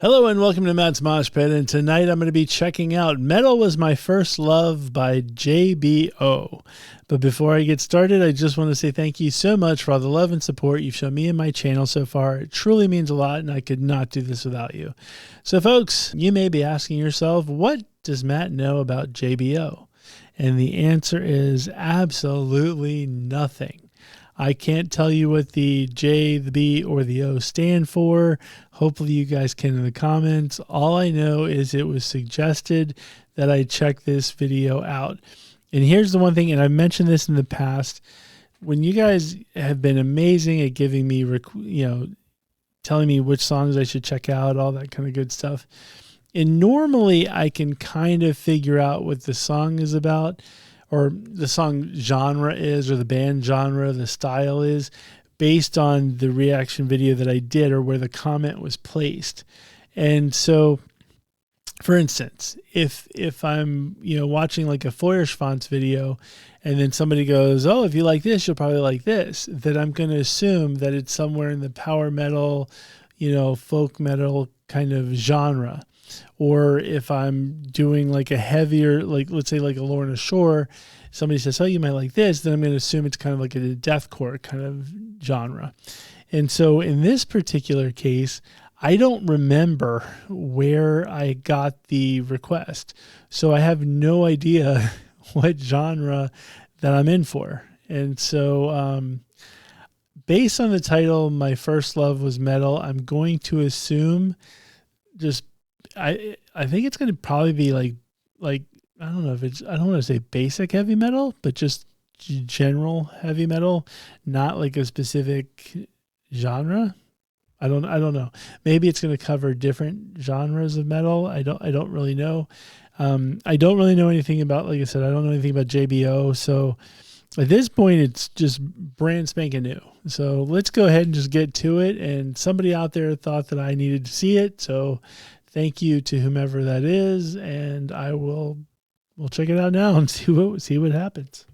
Hello and welcome to Matt's Mosh Pit, and tonight I'm going to be checking out Metal Was My First Love by J.B.O. But before I get started, I just want to say thank you so much for all the love and support you've shown me and my channel so far. It truly means a lot, and I could not do this without you. So folks, you may be asking yourself, what does Matt know about J.B.O? And the answer is absolutely nothing. I can't tell you what the J, the B, or the O stand for. Hopefully you guys can in the comments. All I know is it was suggested that I check this video out. And here's the one thing, and I've mentioned this in the past, when you guys have been amazing at giving me, telling me which songs I should check out, all that kind of good stuff. And normally I can kind of figure out what the song is about, or the song genre is, or the band genre, the style is, based on the reaction video that I did or where the comment was placed. And so, for instance, if I'm watching like a Feuerschwanz video, and then somebody goes, "Oh, if you like this, you'll probably like this," then I'm going to assume that it's somewhere in the power metal, folk metal kind of genre. Or if I'm doing like a heavier, like let's say like a Lorna Shore, somebody says, "Oh, you might like this," then I'm going to assume it's kind of like a deathcore kind of genre. And so in this particular case, I don't remember where I got the request. So I have no idea what genre that I'm in for. And so based on the title, My First Love Was Metal, I'm going to assume I think it's going to probably be like I don't know if it's, I don't want to say basic heavy metal, but just general heavy metal, not like a specific genre. I don't know. Maybe it's going to cover different genres of metal. I don't really know. I don't really know anything about, like I said, I don't know anything about J.B.O. So at this point, it's just brand spanking new. So let's go ahead and just get to it. And somebody out there thought that I needed to see it. So thank you to whomever that is. And we'll check it out now and see what happens.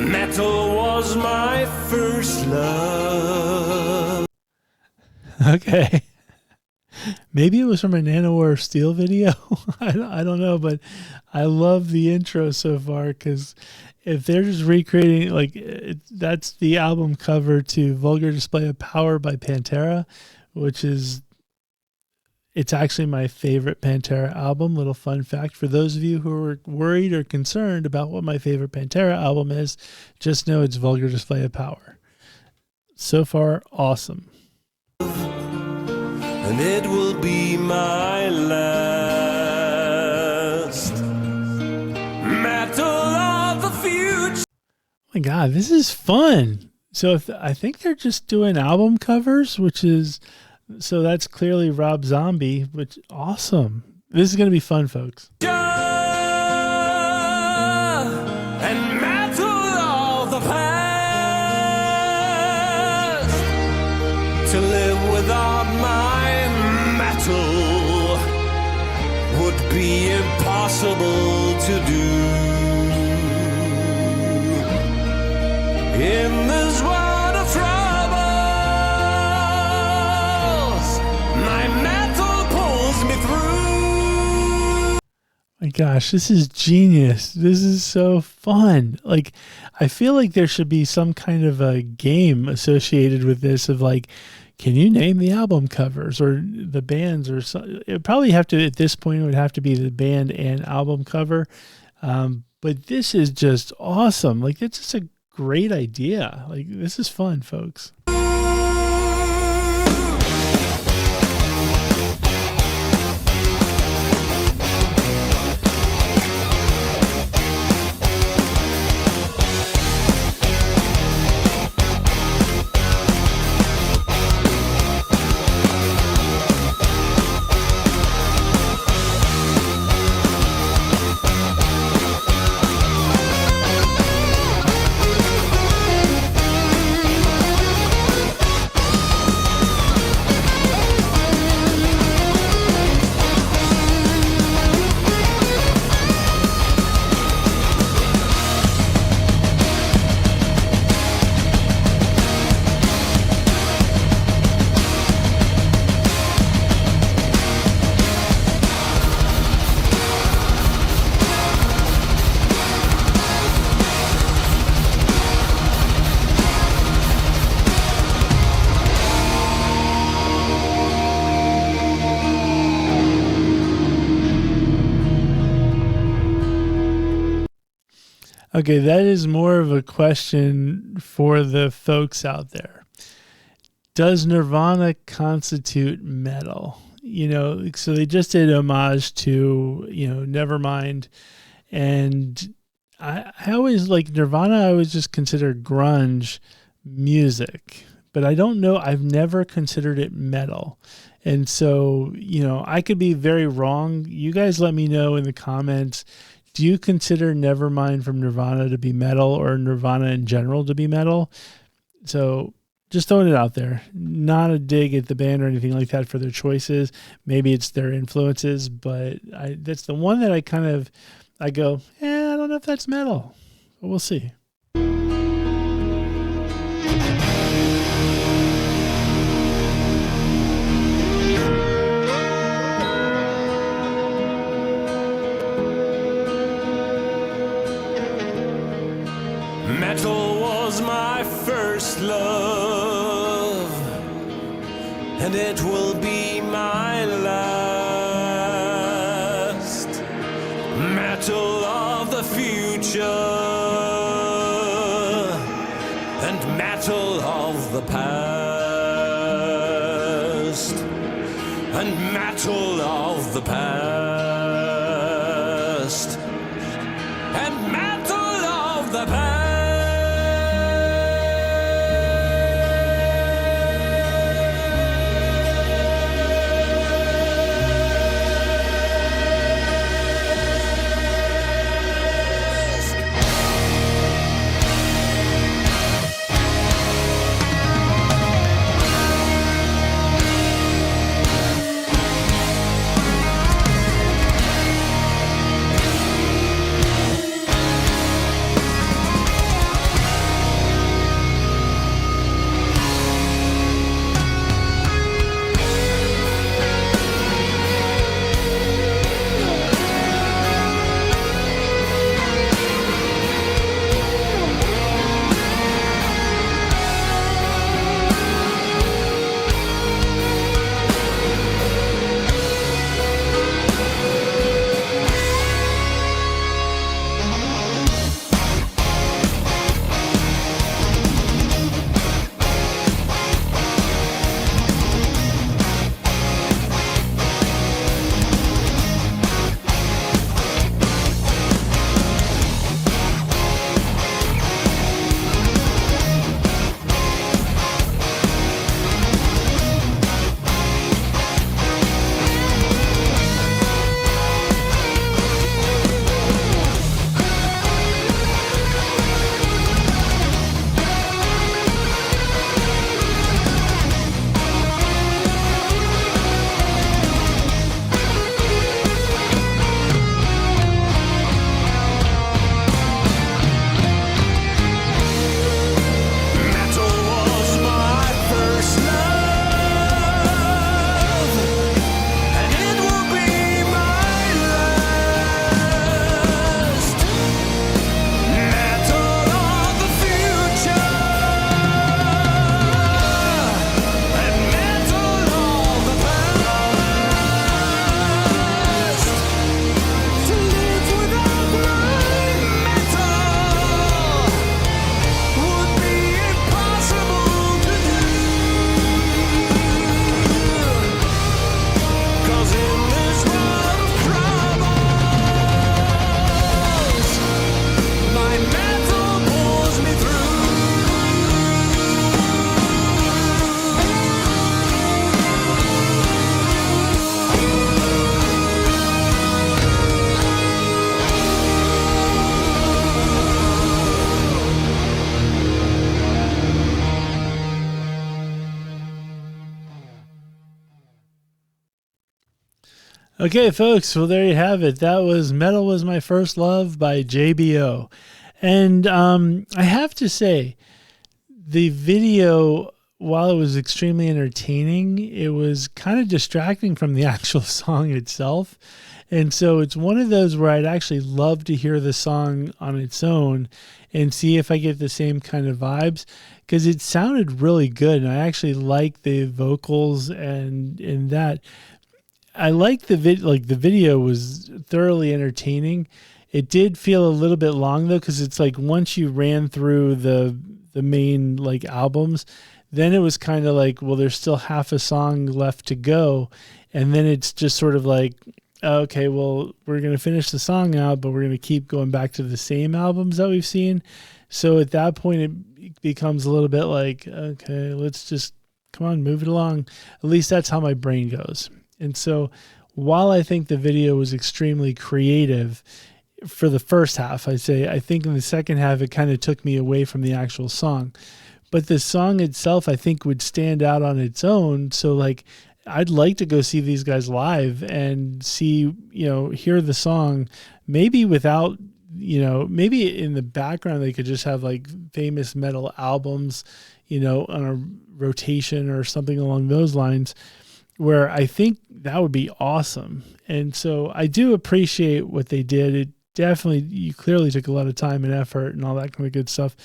Metal was my first love. Okay. Maybe it was from a Nanowar Steel video. I don't know, but I love the intro so far, because if they're just recreating, that's the album cover to Vulgar Display of Power by Pantera, it's actually my favorite Pantera album. Little fun fact for those of you who are worried or concerned about what my favorite Pantera album is, just know it's Vulgar Display of Power. So far, awesome. And it will be my last. Metal of the future. Oh my God, this is fun. So I think they're just doing album covers, so that's clearly Rob Zombie, which awesome. This is going to be fun, folks. And metal of the past. To live without my metal would be impossible to do. In this world of troubles, my metal pulls me through. My gosh, this is genius. This is so fun. I feel like there should be some kind of a game associated with this of can you name the album covers or the bands or something? It probably have to, at this point, it would have to be the band and album cover. But this is just awesome. It's just a great idea. This is fun, folks. Okay, that is more of a question for the folks out there. Does Nirvana constitute metal? So they just did homage to, Nevermind. And I always like Nirvana, I always just consider grunge music. But I don't know, I've never considered it metal. And so, I could be very wrong. You guys let me know in the comments. Do you consider Nevermind from Nirvana to be metal, or Nirvana in general to be metal? So just throwing it out there. Not a dig at the band or anything like that for their choices. Maybe it's their influences, but that's the one that I go, I don't know if that's metal. But we'll see. Metal was my first love, and it will be my last. Metal of the future, and metal of the past, and metal of the past, and metal of the past. Okay, folks, well, there you have it. That was Metal Was My First Love by J.B.O. And I have to say, the video, while it was extremely entertaining, it was kind of distracting from the actual song itself. And so it's one of those where I'd actually love to hear the song on its own and see if I get the same kind of vibes, because it sounded really good. And I actually like the vocals and that. I like the video was thoroughly entertaining. It did feel a little bit long though, because it's like once you ran through the main like albums, then it was kind of like, well, there's still half a song left to go, and then it's just sort of like, okay, well, we're going to finish the song out, but we're going to keep going back to the same albums that we've seen. So at that point, it becomes a little bit like, okay, let's just, come on, move it along. At least that's how my brain goes. And so while I think the video was extremely creative for the first half, I think in the second half, it kind of took me away from the actual song. But the song itself, I think, would stand out on its own. So like, I'd like to go see these guys live and see, hear the song, maybe without, maybe in the background, they could just have like famous metal albums, on a rotation or something along those lines, where I think that would be awesome. And so I do appreciate what they did. It definitely, you clearly took a lot of time and effort and all that kind of good stuff.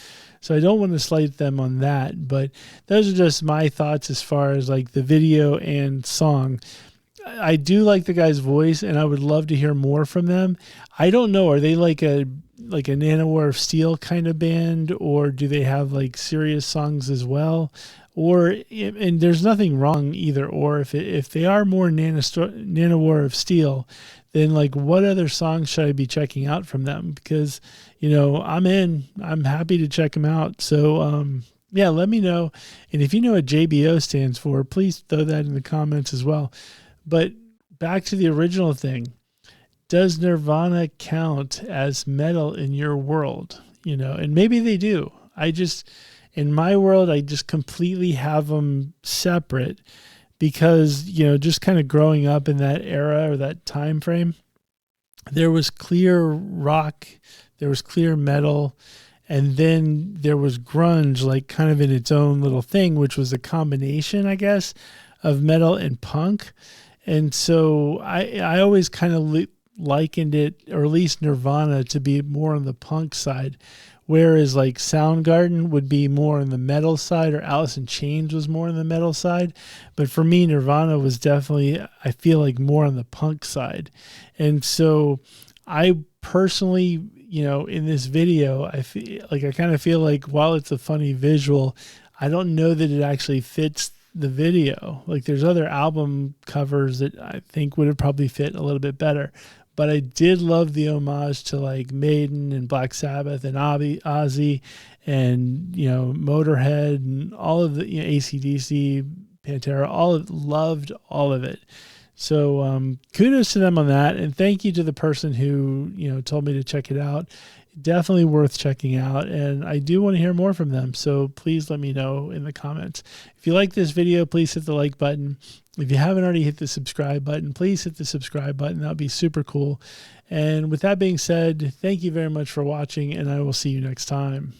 So I don't want to slight them on that, but those are just my thoughts as far as like the video and song. I do like the guy's voice, and I would love to hear more from them. I don't know, are they like a Nanowar of Steel kind of band, or do they have like serious songs as well? Or, and there's nothing wrong either, or if they are more Nanowar of Steel, then like what other songs should I be checking out from them? Because, I'm happy to check them out. So, yeah, let me know. And if you know what J.B.O stands for, please throw that in the comments as well. But back to the original thing, does Nirvana count as metal in your world? And maybe they do. In my world, I just completely have them separate because, just kind of growing up in that era or that time frame, there was clear rock, there was clear metal, and then there was grunge, like kind of in its own little thing, which was a combination, I guess, of metal and punk. And so I always kind of likened it, or at least Nirvana, to be more on the punk side, whereas like Soundgarden would be more on the metal side, or Alice in Chains was more on the metal side. But for me, Nirvana was definitely, I feel like, more on the punk side. And so I personally, in this video, I kind of feel like while it's a funny visual, I don't know that it actually fits the video. Like there's other album covers that I think would have probably fit a little bit better. But I did love the homage to like Maiden and Black Sabbath and Ozzy and, Motorhead and all of the, AC/DC, Pantera, loved all of it. So kudos to them on that. And thank you to the person who, told me to check it out. Definitely worth checking out. And I do want to hear more from them. So please let me know in the comments. If you like this video, please hit the like button. If you haven't already hit the subscribe button, please hit the subscribe button. That would be super cool. And with that being said, thank you very much for watching, and I will see you next time.